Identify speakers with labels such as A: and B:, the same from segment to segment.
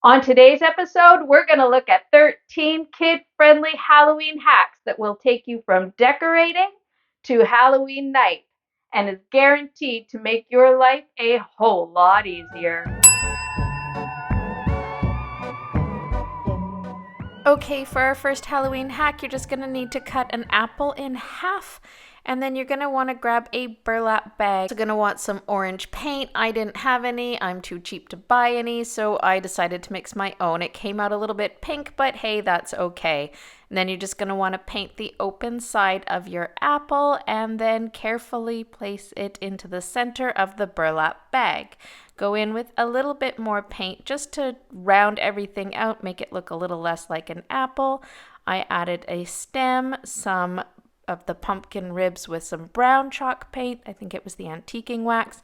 A: On today's episode, we're going to look at 13 kid-friendly Halloween hacks that will take you from decorating to Halloween night and is guaranteed to make your life a whole lot easier.
B: Okay, for our first Halloween hack, you're just going to need to cut an apple in half. And then you're going to want to grab a burlap bag. You're going to want some orange paint. I didn't have any. I'm too cheap to buy any, so I decided to mix my own. It came out a little bit pink, but hey, that's okay. And then you're just going to want to paint the open side of your apple and then carefully place it into the center of the burlap bag. Go in with a little bit more paint just to round everything out, make it look a little less like an apple. I added a stem, some of the pumpkin ribs with some brown chalk paint. I think it was the antiquing wax.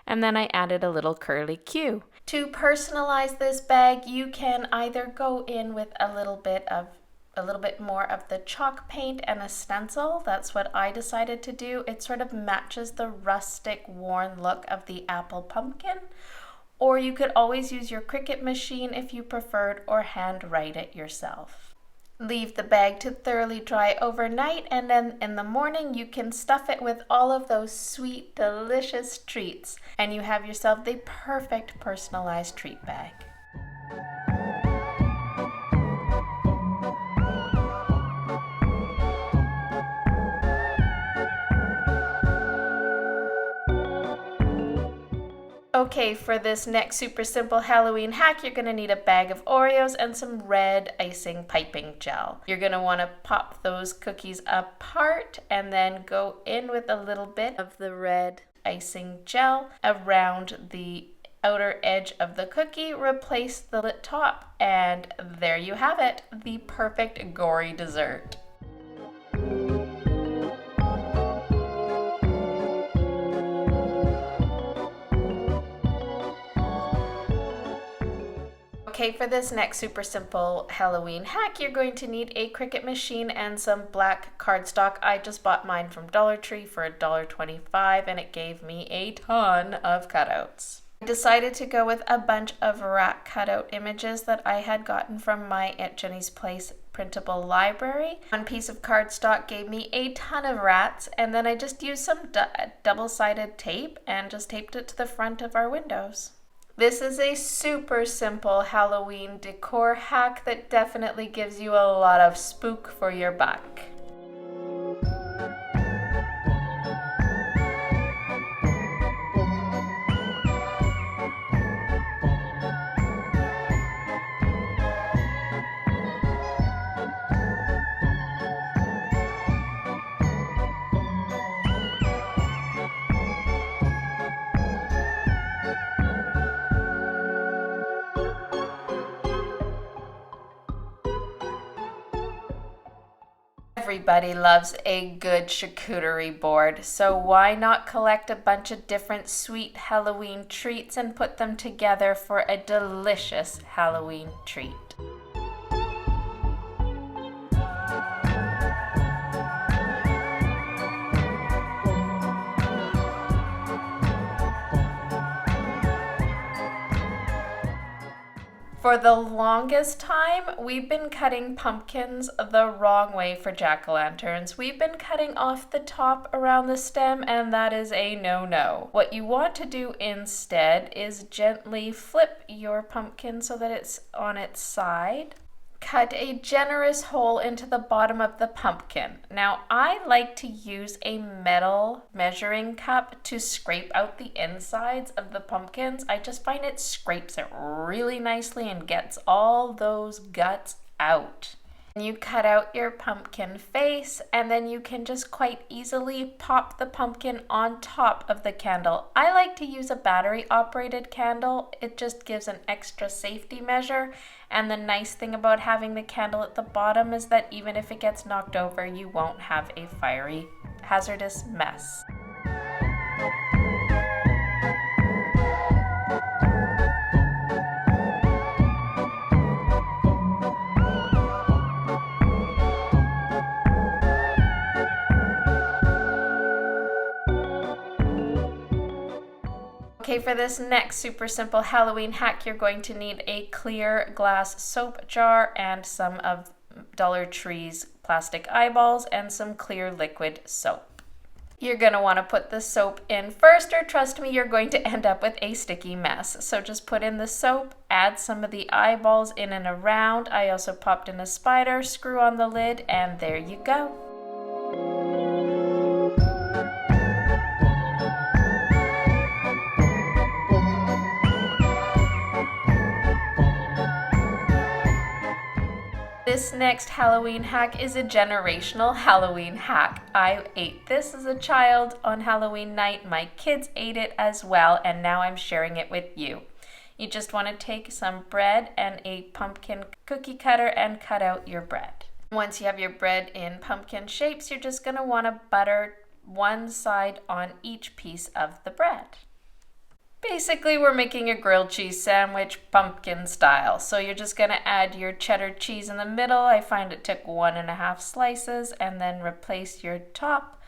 B: And then I added a little curly Q. To personalize this bag, you can either go in with a little bit more of the chalk paint and a stencil. That's what I decided to do. It sort of matches the rustic, worn look of the apple pumpkin. Or you could always use your Cricut machine if you preferred, or hand write it yourself. Leave the bag to thoroughly dry overnight, and then in the morning you can stuff it with all of those sweet, delicious treats, and you have yourself the perfect personalized treat bag. Okay, for this next super simple Halloween hack, you're going to need a bag of Oreos and some red icing piping gel. You're going to want to pop those cookies apart and then go in with a little bit of the red icing gel around the outer edge of the cookie. Replace the lit top, and there you have it, the perfect gory dessert. Okay, for this next super simple Halloween hack, you're going to need a Cricut machine and some black cardstock. I just bought mine from Dollar Tree for $1.25 and it gave me a ton of cutouts. I decided to go with a bunch of rat cutout images that I had gotten from my Aunt Jenny's Place printable library. One piece of cardstock gave me a ton of rats, and then I just used some double-sided tape and just taped it to the front of our windows. This is a super simple Halloween decor hack that definitely gives you a lot of spook for your buck. Everybody loves a good charcuterie board, so why not collect a bunch of different sweet Halloween treats and put them together for a delicious Halloween treat? For the longest time, we've been cutting pumpkins the wrong way for jack-o'-lanterns. We've been cutting off the top around the stem, and that is a no-no. What you want to do instead is gently flip your pumpkin so that it's on its side. Cut a generous hole into the bottom of the pumpkin. Now, I like to use a metal measuring cup to scrape out the insides of the pumpkins. I just find it scrapes it really nicely and gets all those guts out. You cut out your pumpkin face, and then you can just quite easily pop the pumpkin on top of the candle. I like to use a battery-operated candle. It just gives an extra safety measure, and the nice thing about having the candle at the bottom is that even if it gets knocked over, you won't have a fiery, hazardous mess. Okay, for this next super simple Halloween hack, you're going to need a clear glass soap jar and some of Dollar Tree's plastic eyeballs and some clear liquid soap. You're going to want to put the soap in first, or trust me, you're going to end up with a sticky mess. So just put in the soap, add some of the eyeballs in and around. I also popped in a spider, screw on the lid, and there you go. This next Halloween hack is a generational Halloween hack. I ate this as a child on Halloween night. My kids ate it as well, and now I'm sharing it with you. You just want to take some bread and a pumpkin cookie cutter and cut out your bread. Once you have your bread in pumpkin shapes, you're just going to want to butter one side on each piece of the bread. Basically, we're making a grilled cheese sandwich pumpkin style. So you're just going to add your cheddar cheese in the middle. I find it took 1.5 slices, and then replace your top,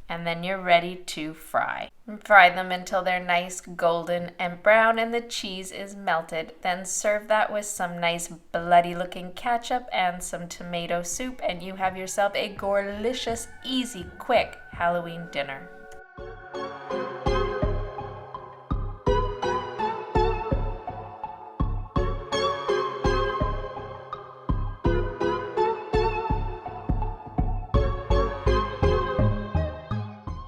B: and then you're ready to fry. Fry them until they're nice golden and brown and the cheese is melted. Then serve that with some nice bloody looking ketchup and some tomato soup, and you have yourself a gorlicious, easy, quick Halloween dinner.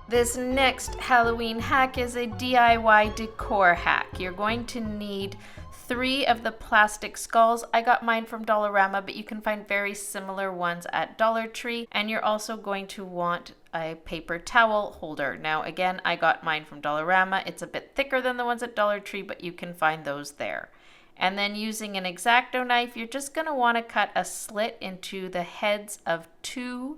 B: This next Halloween hack is a DIY decor hack. You're going to need 3 of the plastic skulls. I got mine from Dollarama, but you can find very similar ones at Dollar Tree. And you're also going to want a paper towel holder. Now again, I got mine from Dollarama. It's a bit thicker than the ones at Dollar Tree, but you can find those there. And then using an X-Acto knife, you're just going to want to cut a slit into the heads of 2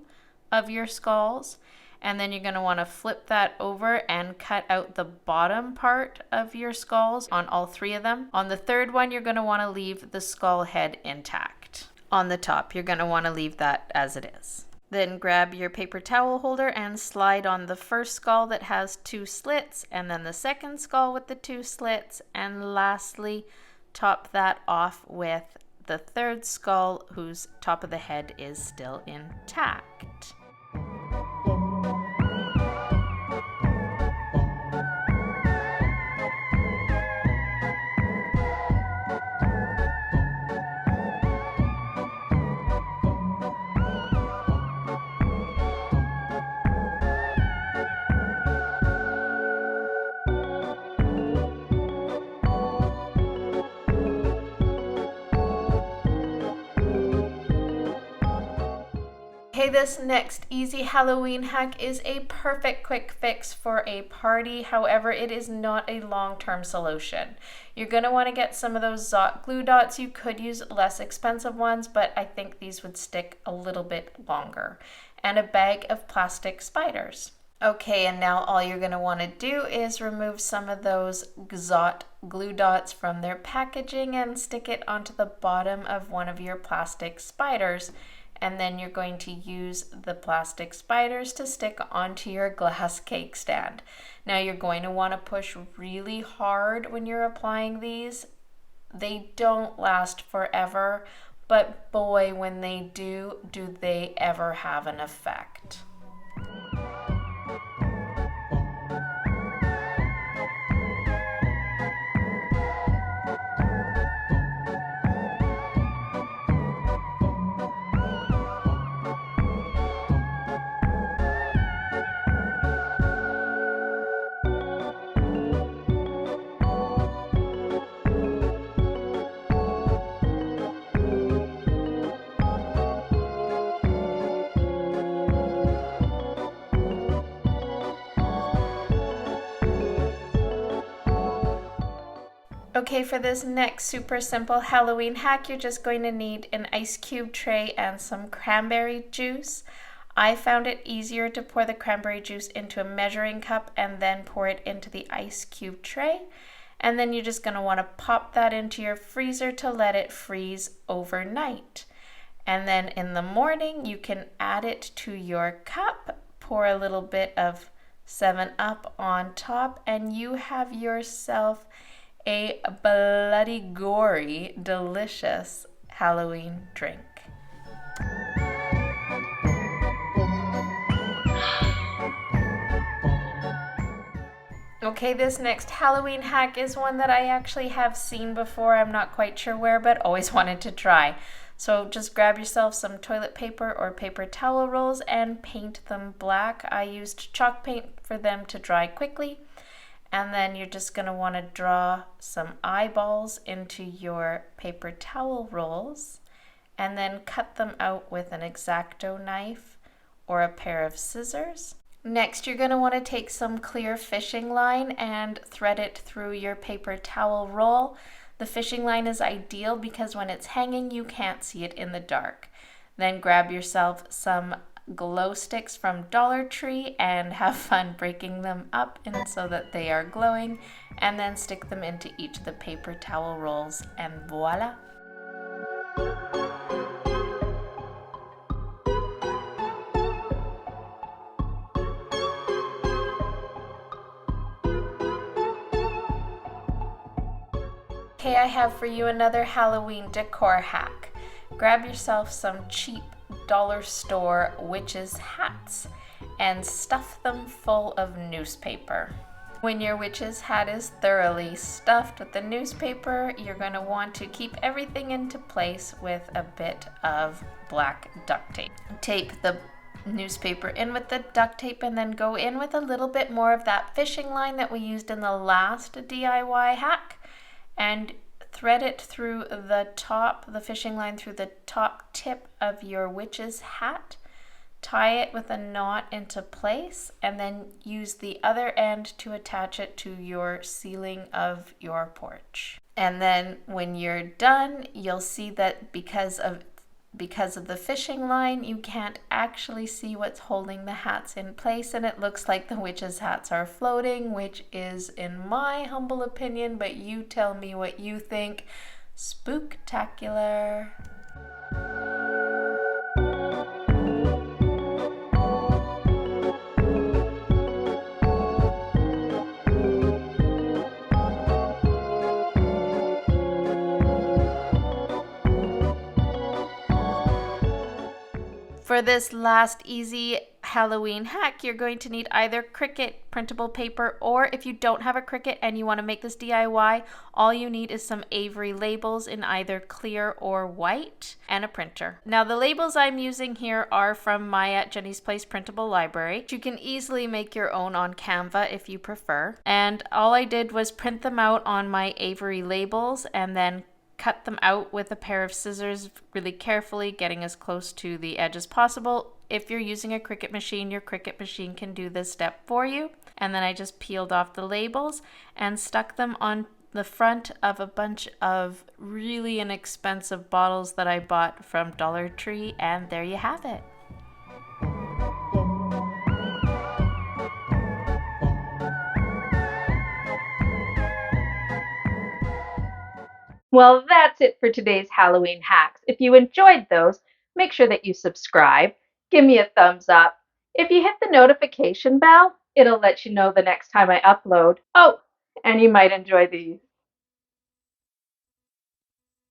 B: of your skulls. And then you're going to want to flip that over and cut out the bottom part of your skulls on all 3 of them. On the 3rd one, you're going to want to leave the skull head intact. On the top, you're going to want to leave that as it is. Then grab your paper towel holder and slide on the first skull that has 2 slits, and then the second skull with the 2 slits, and lastly, top that off with the 3rd skull whose top of the head is still intact. Okay, this next easy Halloween hack is a perfect quick fix for a party. However, it is not a long-term solution. You're going to want to get some of those Zot glue dots. You could use less expensive ones, but I think these would stick a little bit longer. And a bag of plastic spiders. Okay, and now all you're going to want to do is remove some of those Zot glue dots from their packaging and stick it onto the bottom of one of your plastic spiders. And then you're going to use the plastic spiders to stick onto your glass cake stand. Now you're going to want to push really hard when you're applying these. They don't last forever, but boy, when they do they ever have an effect. Okay, for this next super simple Halloween hack, you're just going to need an ice cube tray and some cranberry juice. I found it easier to pour the cranberry juice into a measuring cup and then pour it into the ice cube tray. And then you're just going to want to pop that into your freezer to let it freeze overnight. And then in the morning, you can add it to your cup, pour a little bit of 7-Up on top, and you have yourself a bloody gory, delicious Halloween drink. Okay, this next Halloween hack is one that I actually have seen before. I'm not quite sure where, but always wanted to try. So just grab yourself some toilet paper or paper towel rolls and paint them black. I used chalk paint for them to dry quickly. And then you're just going to want to draw some eyeballs into your paper towel rolls and then cut them out with an X-Acto knife or a pair of scissors. Next, you're going to want to take some clear fishing line and thread it through your paper towel roll. The fishing line is ideal because when it's hanging, you can't see it in the dark. Then grab yourself some glow sticks from Dollar Tree and have fun breaking them up and so that they are glowing, and then stick them into each of the paper towel rolls, and voila! Okay, I have for you another Halloween decor hack. Grab yourself some cheap dollar store witches' hats and stuff them full of newspaper. When your witch's hat is thoroughly stuffed with the newspaper, you're going to want to keep everything into place with a bit of black duct tape. Tape the newspaper in with the duct tape and then go in with a little bit more of that fishing line that we used in the last DIY hack, and thread it through the fishing line through the top tip of your witch's hat. Tie it with a knot into place and then use the other end to attach it to your ceiling of your porch. And then when you're done, you'll see that because of the fishing line, you can't actually see what's holding the hats in place, and it looks like the witches' hats are floating, which is, in my humble opinion, but you tell me what you think, spook-tacular. For this last easy Halloween hack, you're going to need either Cricut printable paper, or if you don't have a Cricut and you want to make this DIY, all you need is some Avery labels in either clear or white and a printer. Now the labels I'm using here are from my at Jenny's Place printable library. You can easily make your own on Canva if you prefer. And all I did was print them out on my Avery labels and then cut them out with a pair of scissors really carefully, getting as close to the edge as possible. If you're using a Cricut machine, your Cricut machine can do this step for you. And then I just peeled off the labels and stuck them on the front of a bunch of really inexpensive bottles that I bought from Dollar Tree, and there you have it.
A: Well, that's it for today's Halloween hacks. If you enjoyed those, make sure that you subscribe, give me a thumbs up. If you hit the notification bell, it'll let you know the next time I upload. Oh, and you might enjoy these.